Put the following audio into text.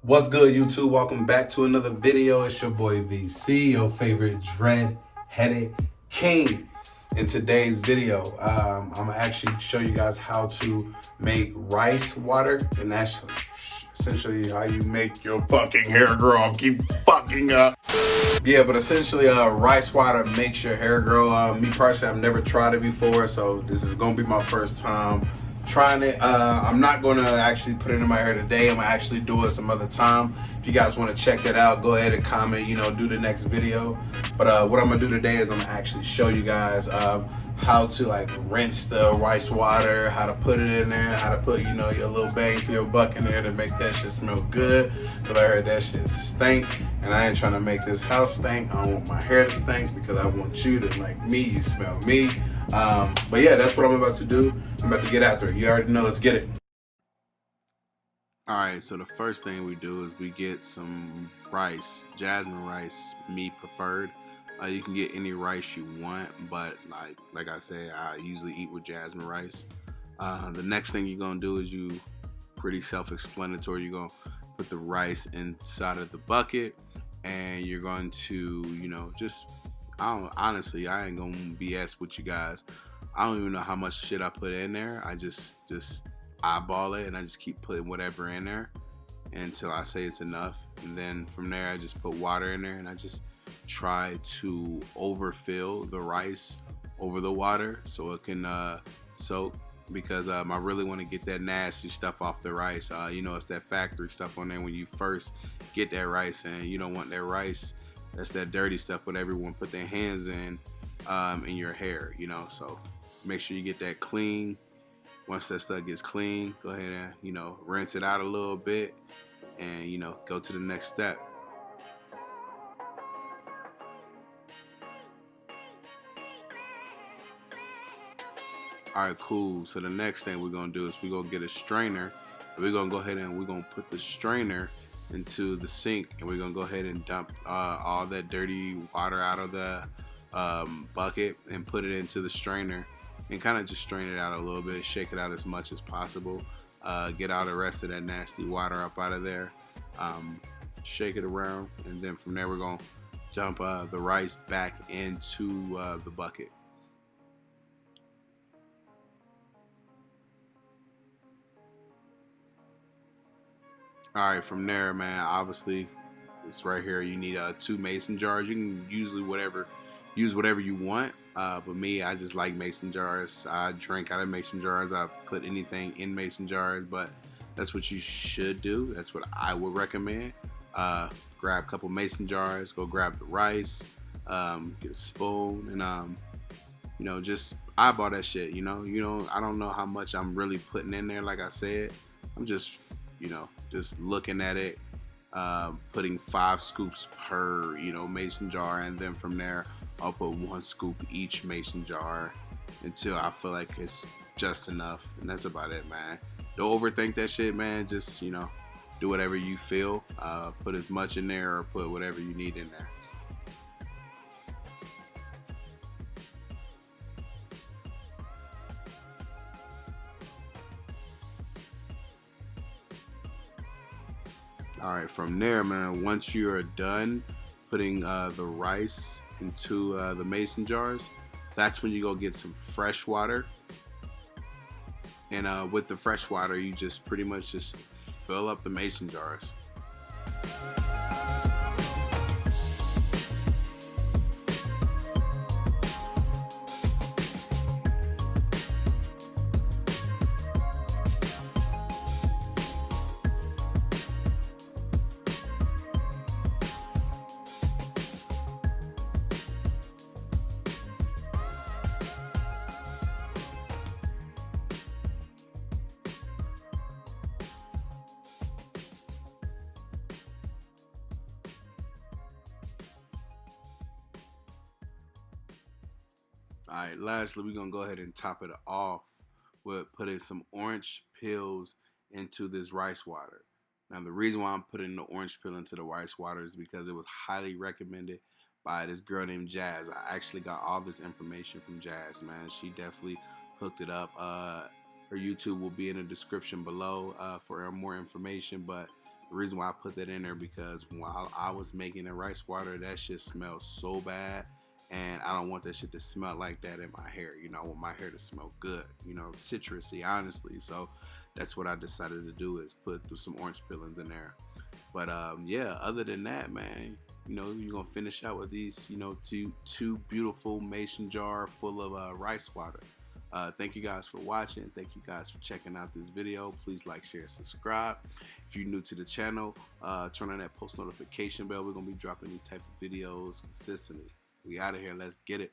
What's good, YouTube? Welcome back to another video. It's your boy VC, your favorite dread-headed king. In today's video, I'm gonna actually show you guys how to make rice water, and that's essentially how you make your fucking hair grow. I keep fucking up. Yeah, but essentially, rice water makes your hair grow. Me personally, I've never tried it before, so this is gonna be my first time trying it. I'm not going to actually put it in my hair today. I'm going to actually do it some other time. If you guys want to check that out, go ahead and comment, do the next video. But what I'm going to do today is I'm going to actually show you guys how to like rinse the rice water, how to put it in there, how to put, your little bang for your buck in there to make that shit smell good. Because I heard that shit stink, and I ain't trying to make this house stink. I don't want my hair to stink because I want you to like me, you smell me. But yeah, that's what I'm about to do. I'm about to get after it. You already know, let's get it. Alright, so the first thing we do is we get some rice, jasmine rice, me preferred. You can get any rice you want, but like I said, I usually eat with jasmine rice. The next thing you're gonna do is pretty self-explanatory. You're gonna put the rice inside of the bucket, and you're going to, honestly, I ain't gonna BS with you guys. I don't even know how much shit I put in there. I just eyeball it, and I just keep putting whatever in there until I say it's enough. And then from there, I just put water in there, and I just try to overfill the rice over the water so it can soak, because I really want to get that nasty stuff off the rice. It's that factory stuff on there when you first get that rice, and you don't want that rice. That's that dirty stuff what everyone put their hands in your hair, so make sure you get that clean. Once that stuff gets clean, go ahead and, rinse it out a little bit and, go to the next step. Alright, cool. So the next thing we're going to do is we're going to get a strainer. We're going to go ahead and we're going to put the strainer into the sink, and we're going to go ahead and dump all that dirty water out of the bucket and put it into the strainer, and kind of just strain it out a little bit, shake it out as much as possible, get all the rest of that nasty water up out of there, shake it around, and then from there we're going to dump the rice back into the bucket. Alright, from there, man, obviously it's right here. You need 2 mason jars. You can use whatever you want, but me, I just like mason jars. I drink out of mason jars. I put anything in mason jars, but that's what you should do. That's what I would recommend. Grab a couple mason jars, go grab the rice, get a spoon, and just eyeball that shit. I don't know how much I'm really putting in there. Like I said, I'm just just looking at it, putting 5 scoops per mason jar, and then from there I'll put 1 scoop each mason jar until I feel like it's just enough, and that's about it, man. Don't overthink that shit, man. Just do whatever you feel. Put as much in there or put whatever you need in there. Alright, from there, man, once you are done putting the rice into the mason jars, that's when you go get some fresh water. And with the fresh water, you just pretty much just fill up the mason jars. Alright, lastly, we're going to go ahead and top it off with putting some orange peels into this rice water. Now, the reason why I'm putting the orange peel into the rice water is because it was highly recommended by this girl named Jazz. I actually got all this information from Jazz, man. She definitely hooked it up. Her YouTube will be in the description below for more information, but The reason why I put that in there because while I was making a rice water, that shit smelled so bad. And I don't want that shit to smell like that in my hair. You know, I want my hair to smell good, you know, citrusy, honestly. So that's what I decided to do, is put some orange peelings in there. But yeah, other than that, man, you know, you're gonna finish out with these, you know, two beautiful mason jar full of rice water. Thank you guys for watching. Thank you guys for checking out this video. Please like, share, subscribe. If you're new to the channel, turn on that post notification bell. We're gonna be dropping these type of videos consistently. We out of here. Let's get it.